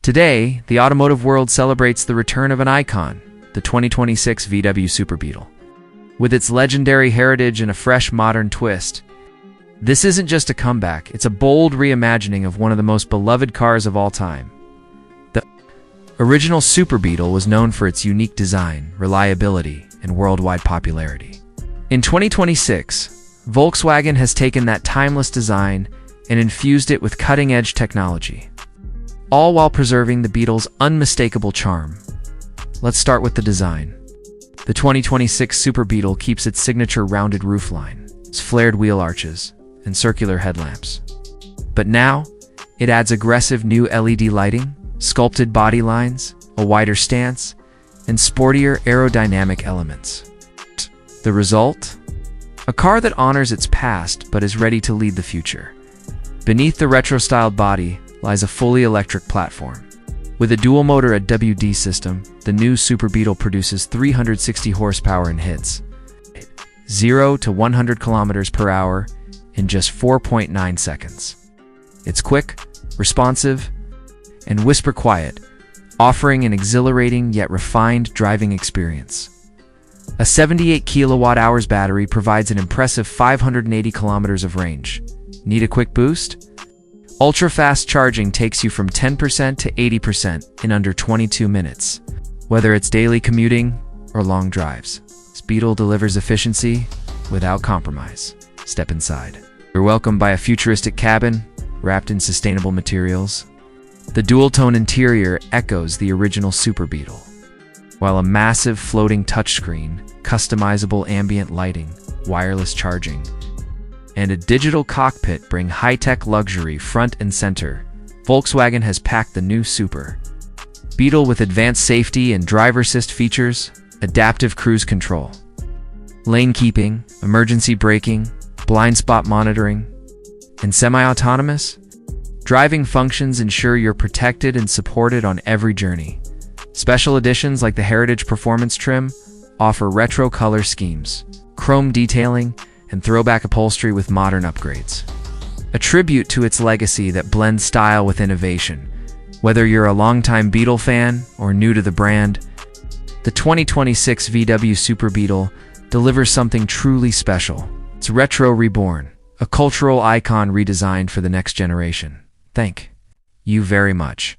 Today, the automotive world celebrates the return of an icon, the 2026 VW Super Beetle. With its legendary heritage and a fresh modern twist, this isn't just a comeback, it's a bold reimagining of one of the most beloved cars of all time. The original Super Beetle was known for its unique design, reliability, and worldwide popularity. In 2026, Volkswagen has taken that timeless design and infused it with cutting-edge technology, all while preserving the Beetle's unmistakable charm. Let's start with the design. The 2026 Super Beetle keeps its signature rounded roofline, its flared wheel arches, and circular headlamps. But now, it adds aggressive new LED lighting, sculpted body lines, a wider stance, and sportier aerodynamic elements. The result? A car that honors its past but is ready to lead the future. Beneath the retro-styled body lies a fully electric platform. With a dual-motor AWD system, the new Super Beetle produces 360 horsepower and hits 0 to 100 kilometers per hour in just 4.9 seconds. It's quick, responsive, and whisper quiet, offering an exhilarating yet refined driving experience. A 78 kilowatt-hours battery provides an impressive 580 kilometers of range. Need a quick boost? Ultra-fast charging takes you from 10% to 80% in under 22 minutes. Whether it's daily commuting or long drives, this Beetle delivers efficiency without compromise. Step inside. You're welcomed by a futuristic cabin wrapped in sustainable materials. The dual-tone interior echoes the original Super Beetle, while a massive floating touchscreen, customizable ambient lighting, wireless charging, and a digital cockpit bring high-tech luxury front and center. Volkswagen has packed the new Super Beetle with advanced safety and driver assist features, adaptive cruise control, lane keeping, emergency braking, blind spot monitoring, and semi-autonomous driving functions ensure you're protected and supported on every journey. Special editions like the Heritage Performance trim offer retro color schemes, chrome detailing, and throwback upholstery with modern upgrades. A tribute to its legacy that blends style with innovation. Whether you're a longtime Beetle fan or new to the brand, the 2026 VW Super Beetle delivers something truly special. It's retro reborn, a cultural icon redesigned for the next generation. Thank you very much